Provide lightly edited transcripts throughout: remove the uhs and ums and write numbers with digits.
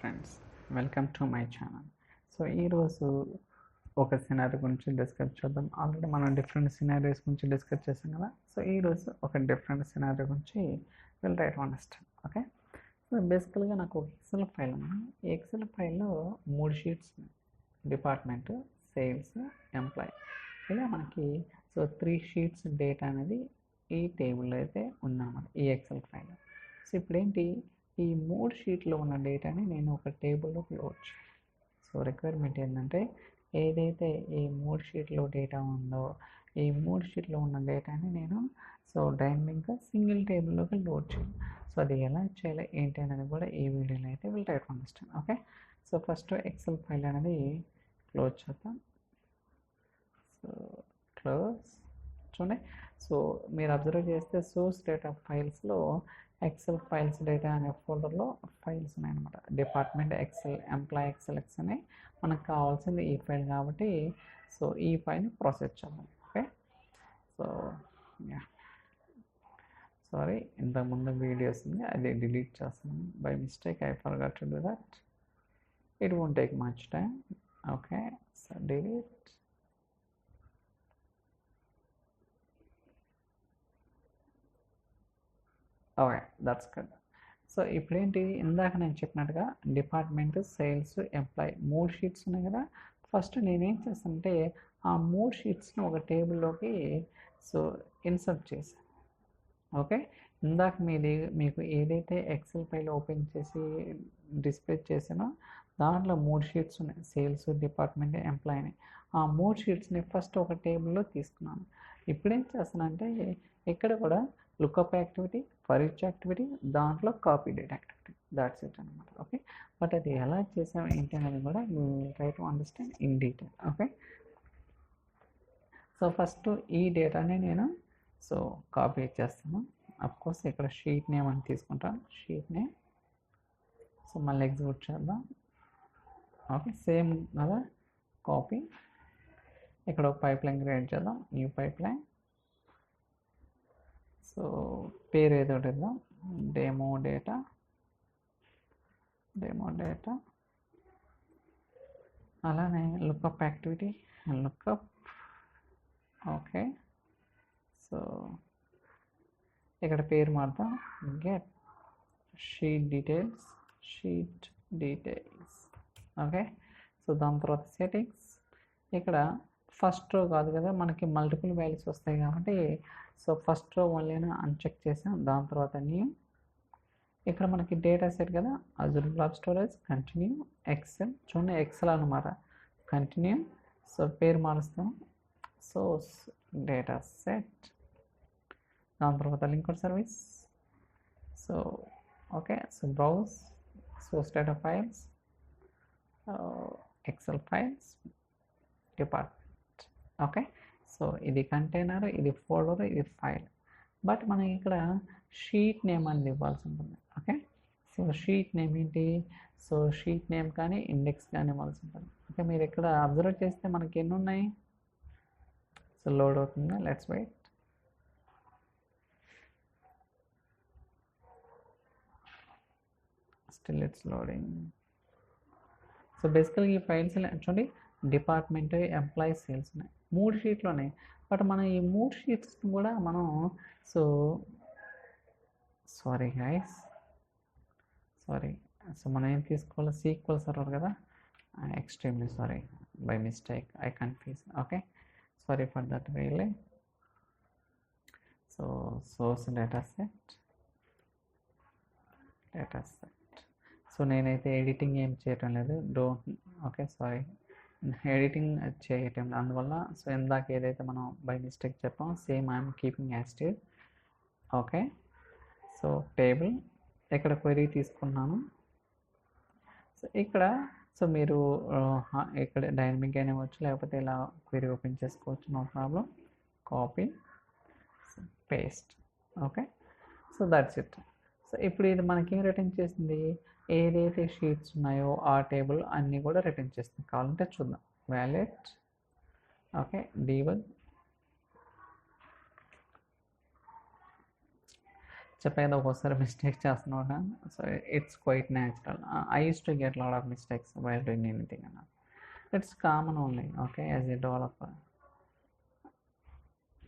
Friends, welcome to my channel. So ఈరోజు ఒక scenario గురించి డిస్కస్ చేద్దాం. ఆల్రెడీ మనం డిఫరెంట్ సినారీస్ గురించి డిస్కస్ చేసాం కదా. సో ఈరోజు ఒక డిఫరెంట్ సినారీ గురించి will try to understand. Okay, so బేసికల్గా నాకు ఒక ఎక్సెల్ ఫైల్ ఉంది. ఈ ఎక్సెల్ ఫైల్లో 3 షీట్స్, డిపార్ట్మెంట్, సేల్స్, ఎంప్లాయ్, ఇలా మనకి 3 షీట్స్ డేటా అనేది ఈ టేబుల్లో అయితే ఉందన్నమాట ఈ ఎక్సెల్ ఫైల్. సో ఇప్పుడు ఏంటి, ఈ 3 షీట్లో ఉన్న డేటాని నేను ఒక టేబుల్లోకి లోడ్ చేయాలి. సో రిక్వైర్మెంట్ ఏంటంటే, ఏదైతే ఈ 3 షీట్లో డేటా ఉందో ఈ 3 షీట్లో ఉన్న డేటాని నేను డైనమిక్గా సింగిల్ టేబుల్లోకి లోడ్ చేయాలి. సో అది ఎలా చేయాలి ఏంటి అనేది కూడా ఈ వీడియోలో అయితే వీళ్ళు try to understand. Okay, so first excel file అనేది క్లోజ్ చేద్దాం. సో క్లోజ్ చూడండి. సో మీరు అబ్జర్వ్ చేస్తే సోర్స్ డేటా ఫైల్స్లో ఎక్సెల్ ఫైల్స్ డేటా అనే ఫోల్డర్లో ఫైల్స్ ఉన్నాయన్నమాట. డిపార్ట్మెంట్ ఎక్సెల్, ఎంప్లాయ్ ఎక్సెల్ఎక్స్ అని మనకు కావాల్సింది ఈ ఫైల్ కాబట్టి సో ఈ ఫైల్ని ప్రాసెస్ చేద్దాం. ఓకే, సో సారీ, ఇంతకుముందు వీడియోస్ ఉంది అది డిలీట్ చేస్తున్నాను by mistake. I forgot to do that. It won't take much time. Okay, so delete. Okay, that's good. So ఇప్పుడేంటి, ఇందాక నేను చెప్పినట్టుగా డిపార్ట్మెంట్, సేల్స్, ఎంప్లాయ్ 3 షీట్స్ ఉన్నాయి కదా. ఫస్ట్ నేనేం చేస్తానంటే ఆ 3 షీట్స్ని ఒక టేబుల్లోకి ఇన్సర్ట్ చేశాను. ఓకే, ఇందాక మీకు ఏదైతే ఎక్సెల్ ఫైల్ ఓపెన్ చేసి డిస్ప్లే చేసానో దాంట్లో 3 షీట్స్ ఉన్నాయి, సేల్స్, డిపార్ట్మెంట్, ఎంప్లాయ్ని. ఆ 3 షీట్స్ని ఫస్ట్ ఒక టేబుల్లో తీసుకున్నాను. ఇప్పుడేం చేస్తానంటే ఇక్కడ కూడా lookup activity, for each activity, దాంట్లో copy data activity, that's it అనమాట. ఓకే, బట్ అది ఎలా చేసాం ఏంటి అనేది కూడా try to understand in detail. Okay, so first ఈ డేటాని నేను కాపీ చేస్తాను. అఫ్కోర్స్ ఇక్కడ షీట్ నేమ్ అని తీసుకుంటాను, షీట్ నేమ్. సో మళ్ళీ ఎగ్జిక్యూట్ చేద్దాం. ఓకే, సేమ్ కదా, కాపీ. ఇక్కడ ఒక పైప్ లైన్ క్రియేట్ చేద్దాం, న్యూ పైప్ లైన్. సో పేరు ఏదో ఇద్దాం, డెమో డేటా. అలానే lookup activity, lookup. Okay, so ఇక్కడ పేరు మారుతాం, get sheet details. Okay, so దాని తర్వాత సెట్టింగ్స్. ఇక్కడ ఫస్ట్ రో కాదు కదా, మనకి మల్టిపుల్ వాల్యూస్ వస్తాయి కాబట్టి ఫస్ట్ రో ఓన్లీ అన్చెక్ చేసాం. దాని తర్వాత న్యూ. ఇక్కడ మనకి డేటా సెట్ కదా, Azure blob storage, continue, Excel. చూడండి ఎక్సెల్ అనమాట, కంటిన్యూ. సో పేరు మారుస్తాం, సోర్స్ డేటా సెట్. దాని తర్వాత linked service. So okay, so browse source data files, XL files, department. Okay, so ఇది కంటైనర్, ఇది ఫోల్డర్, ఇది ఫైల్. బట్ మనం ఇక్కడ షీట్ నేమ్ అనేది ఇవ్వాల్సి ఉంటుంది. ఓకే, సో షీట్ నేమ్ ఏంటి, షీట్ నేమ్ కానీ ఇండెక్స్ కానీ ఇవ్వాల్సి ఉంటుంది. ఓకే, మీరు ఇక్కడ అబ్జర్వ్ చేస్తే మనకి ఎన్ని ఉన్నాయి. సో లోడ్ అవుతుంది, let's wait. Still it's loading. So బేసికల్గా ఈ ఫైల్స్ చూడండి, డిపార్ట్మెంట్, ఎంప్లాయీ, సేల్స్ ఉన్నాయి, 3 షీట్లు ఉన్నాయి. బట్ మనం ఈ 3 షీట్స్ని కూడా మనం సారీ గైస్, సో మనం ఏం తీసుకోవాలి, సీక్వెల్ సర్వర్ కదా. Extremely sorry, by mistake I confuse. Okay, sorry for that really. So source data set. So నేనైతే ఎడిటింగ్ ఏం చేయటం లేదు, ఓకే సారీ, ఎడిటింగ్ చేయటం అందువల్ల. సో ఇందాక ఏదైతే మనం బై మిస్టేక్ చెప్పాం same I'm keeping as it is. Okay, so table, ఇక్కడ క్వెరీ తీసుకున్నాను. సో ఇక్కడ మీరు ఇక్కడ డైనమిక్ అయినా ఇవ్వచ్చు, లేకపోతే ఇలా క్వెరీ ఓపెన్ చేసుకోవచ్చు, no problem. Copy, paste. Okay, so that's it. So ఇప్పుడు ఇది మనకి ఏం రిటర్న్ చేసింది, ఏదైతే షీట్స్ ఉన్నాయో ఆ టేబుల్ అన్నీ కూడా రిటర్న్ చేస్తుంది. కావాలంటే చూద్దాం, వ్యాలెట్. Okay, debug. చెప్పేది ఒక్కోసారి మిస్టేక్ చేస్తున్నావు. So it's quite natural. I use to get lot of mistakes while doing anything అన్న. It's common only. Okay, as a developer.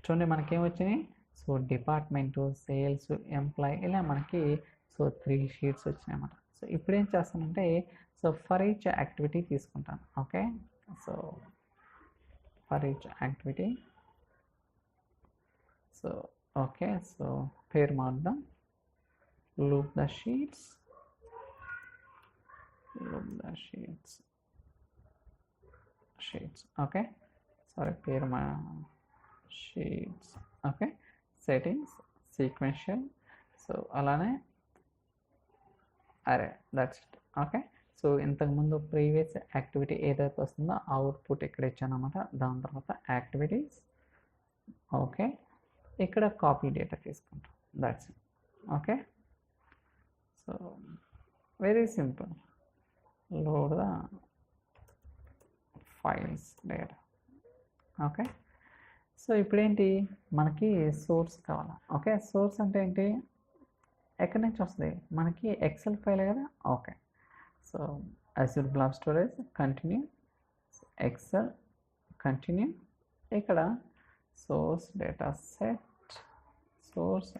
చూడండి మనకేం వచ్చినాయి. సో డిపార్ట్మెంటు, సేల్స్, ఎంప్లాయ్, ఇలా మనకి సో 3 షీట్స్ వచ్చినాయి అన్నమాట. సో ఇప్పుడు ఏం చేస్తానంటే సో ఫర్ ఈచ్ యాక్టివిటీ తీసుకుంటాను. Okay, so for each activity. So okay, so పేరు మార్దాం. loop the sheets okay, sorry, పేరు మా sheets. Okay, settings, sequential, so అలానే అరే, దట్స్ ఇట్. ఓకే, సో ఇంతకుముందు ప్రీవియస్ యాక్టివిటీ ఏదైతే వస్తుందో అవుట్పుట్ ఇక్కడ ఇచ్చాను అనమాట. దాని తర్వాత యాక్టివిటీస్. ఓకే, ఇక్కడ కాపీ డేటా తీసుకుంటాం. That's it. Okay, so very simple. load the files data. Okay, so ఇప్పుడేంటి మనకి సోర్స్ కావాలా. ఓకే, సోర్స్ అంటే ఏంటి, ఎక్కడి నుంచి వస్తుంది మనకి, ఎక్సెల్ ఫైల్ కదా. Okay, so Azure Blob Storage continue, excel continue, ఇక్కడ source data set, source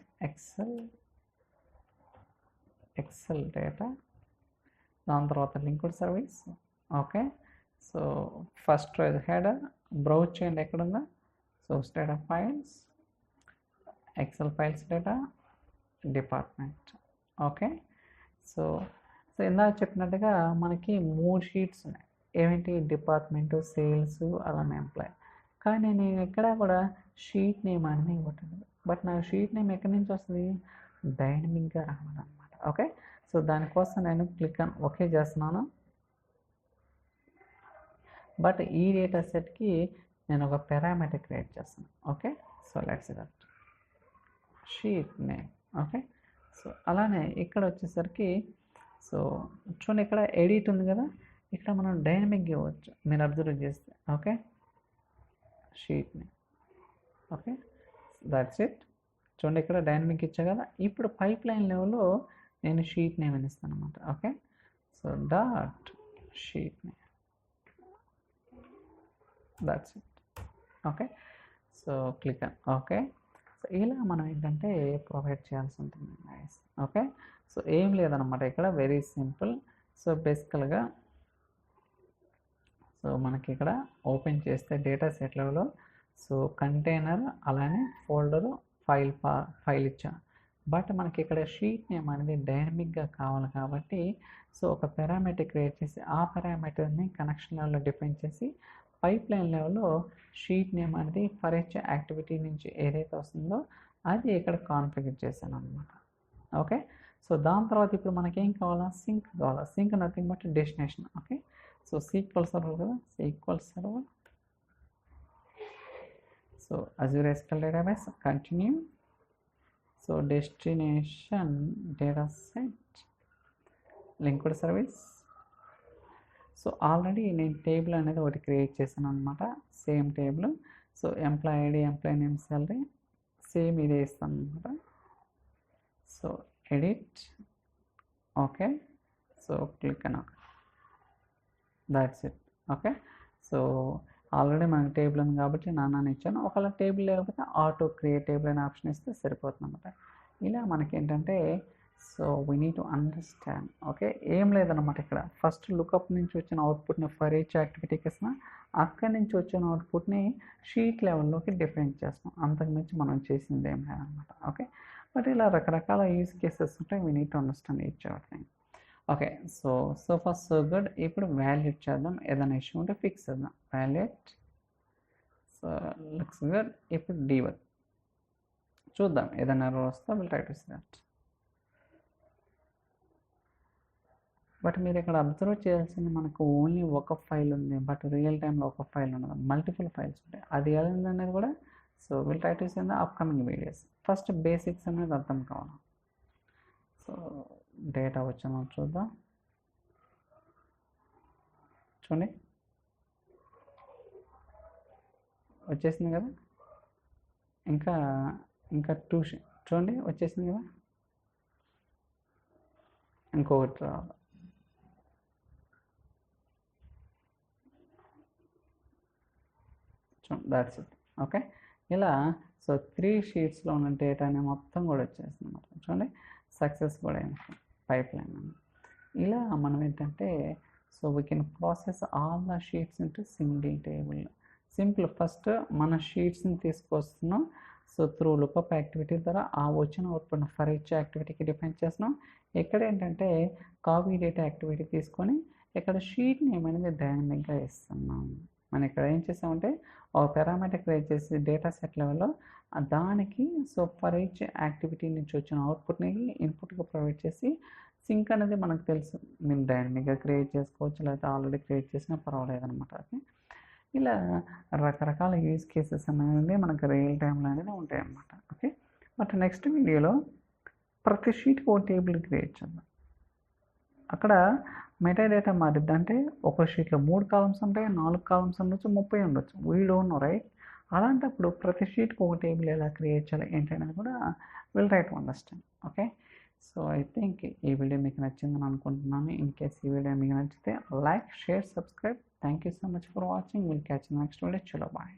excel data, దాని తర్వాత linked service. Okay, so first రోజు హెడర్, బ్రౌజ్ చేయండి ఎక్కడుందా, source data files, XL files data, department. Okay, so ఇందాక చెప్పినట్టుగా మనకి 3 షీట్స్ ఉన్నాయి. ఏమిటి, డిపార్ట్మెంటు, సేల్స్, అలానే ఎంప్లాయ్. కానీ నేను ఎక్కడ కూడా షీట్ నేమ్ అనేది ఇవ్వట్లేదు. బట్ నాకు షీట్ నేమ్ ఎక్కడి నుంచి వస్తుంది, డైనమిక్గా రావాలన్నమాట. ఓకే, సో దానికోసం నేను క్లిక్ అని ఓకే చేస్తున్నాను. బట్ ఈ డేటా సెట్కి నేను ఒక పారామీటర్ క్రియేట్ చేస్తాను. Okay, so let's that sheet name. Okay, so అలానే ఇక్కడ వచ్చేసరికి సో చూడండి ఇక్కడ ఎడిట్ ఉంది కదా, ఇక్కడ మనం డైనమిక్ ఇవ్వచ్చు మీరు అబ్జర్వ్ చేస్తే. Okay, sheet name. Okay, that's it. చూడండి ఇక్కడ డైనమిక్ ఇచ్చా కదా. ఇప్పుడు పైప్ లైన్ లెవెల్లో నేను షీట్ నేమ్ అని ఇస్తాను అనమాట. Okay, so dot sheet name, that's it. Okay, so click అని ఓకే. సో ఇలా మనం ఏంటంటే ప్రొవైడ్ చేయాల్సి ఉంటుంది. నైస్. ఓకే, సో ఏం లేదనమాట ఇక్కడ, వెరీ సింపుల్. సో బేసికల్గా సో మనకి ఇక్కడ ఓపెన్ చేస్తే డేటా సెట్ లెవెల్లో సో కంటైనర్, అలానే ఫోల్డరు, ఫైల్ ఇచ్చాను. బట్ మనకి ఇక్కడ షీట్ నేమ్ అనేది డైనమిక్గా కావాలి కాబట్టి సో ఒక పారామీటర్ క్రియేట్ చేసి ఆ పారామీటర్ని కనెక్షన్ లెవెల్లో డిఫైన్ చేసి పైప్ లైన్ లెవెల్లో షీట్ నేమ్ అనేది ఫర్ ఈచ్ యాక్టివిటీ నుంచి ఏదైతే వస్తుందో అది ఇక్కడ కాన్ఫిగర్ చేశాను అనమాట. ఓకే, సో దాని తర్వాత ఇప్పుడు మనకేం కావాలా, సింక్ కావాలా. Sink nothing but destination. Okay, so SQL server కదా, SQL server, so Azure SQL database continue, so destination data set, linked service. So already నేను టేబుల్ అనేది ఒకటి క్రియేట్ చేశాను అనమాట, same table. So employee ID, employee name, salary same ఇదే ఇస్తాను అనమాట. So edit. Okay, so click అని okay, that's it. Okay, so already మనకి టేబుల్ ఉంది కాబట్టి నాన్న ఇచ్చాను. ఒకవేళ టేబుల్ లేకపోతే ఆటో క్రియేట్ టేబుల్ అనే ఆప్షన్ ఇస్తే సరిపోతుంది అనమాట. ఇలా మనకేంటంటే so we need to understand. Okay, ఏం లేదన్నమాట ఇక్కడ ఫస్ట్ లుకప్ నుంచి వచ్చిన అవుట్పుట్ని ఫర్ ఈచ్ యాక్టివిటీకి ఇస్తున్నాం, అక్కడి నుంచి వచ్చిన అవుట్పుట్ని షీట్ లెవెల్లోకి డిఫైన్ చేస్తాం. అంతకుమించి మనం చేసింది ఏం లేదన్నమాట. ఓకే, బట్ ఇలా రకరకాల యూజ్ కేసెస్ ఉంటాయి. We need to understand each everything. Okay, so for so good. ఇప్పుడు వాల్యూట్ చేద్దాం, ఏదైనా ఇష్యూ ఉంటే ఫిక్స్ చేద్దాం. Validate, so looks good. ఇప్పుడు డీబగ్ చూద్దాం, ఏదైనా ఎర్రర్ వస్తే will try to see that. But మీరు ఇక్కడ అబ్జర్వ్ చేయాల్సింది మనకు ఓన్లీ ఒక ఫైల్ ఉంది, బట్ రియల్ టైంలో ఒక ఫైల్ ఉండదు, మల్టిపుల్ ఫైల్స్ ఉంటాయి. అది ఏంటనేది కూడా so will try to see in the upcoming videos. First basics అనేది అర్థం కావాలి. సో డేటా వచ్చామో చూద్దాం. చూడండి వచ్చేసింది కదా, ఇంకా 2 చూడండి వచ్చేసింది కదా. ఇంకొకటి రావాలి. That's it. ఓకే, ఇలా సో 3 షీట్స్లో ఉన్న డేటాని మొత్తం కూడా వచ్చేస్తుంది అన్నమాట. చూడండి, సక్సెస్ కూడా పైప్ లైన్. ఇలా మనం ఏంటంటే so we can process all the sheets into single table. Simple, first మన షీట్స్ని తీసుకొస్తున్నాం. సో త్రూ లుకప్ యాక్టివిటీ ద్వారా ఆ వచ్చిన అవుట్పుట్ ఫర్ ఈచ్ యాక్టివిటీకి డిఫైన్ చేస్తున్నాం. ఇక్కడ ఏంటంటే కాపీ డేటా యాక్టివిటీ తీసుకొని ఇక్కడ షీట్ నేమ్ అనేది డైనమిక్గా ఇస్తున్నాం. మనం ఇక్కడ ఏం చేసామంటే ఒక పారామీటర్ క్రియేట్ చేసి డేటా సెట్ లెవెల్లో దానికి సో ఫర్ ఈచ్ యాక్టివిటీ నుంచి వచ్చిన అవుట్పుట్ని ఇన్పుట్గా ప్రొవైడ్ చేసి సింక్ అనేది మనకు తెలుసు, మీరు డైనమిక్గా క్రియేట్ చేసుకోవచ్చు, లేకపోతే ఆల్రెడీ క్రియేట్ చేసినా పర్వాలేదు అనమాట. ఓకే, ఇలా రకరకాల యూజ్ కేసెస్ అనేవి మనకు రియల్ టైంలో అనేది ఉంటాయి అన్నమాట. ఓకే, బట్ నెక్స్ట్ వీడియోలో ప్రతి షీట్కి ఒక టేబుల్ క్రియేట్ చేద్దాం. అక్కడ మెటా డేటా మారిద్ది, అంటే ఒక షీట్లో 3 కాలమ్స్ ఉంటాయి, 4 కాలమ్స్ ఉండొచ్చు, 30 ఉండొచ్చు, వీ డోంట్ నో రైట్. అలాంటప్పుడు ప్రతి షీట్కి ఒక టేబుల్ ఎలా క్రియేట్ చేయాలి ఏంటి అనేది కూడా will try to understand. Okay, so I think ఈ వీడియో మీకు నచ్చిందని అనుకుంటున్నాను. ఇన్ కేస్ ఈ వీడియో మీకు నచ్చితే like, share, subscribe. Thank you so much for watching. Will catch next video. చలో బాయ్.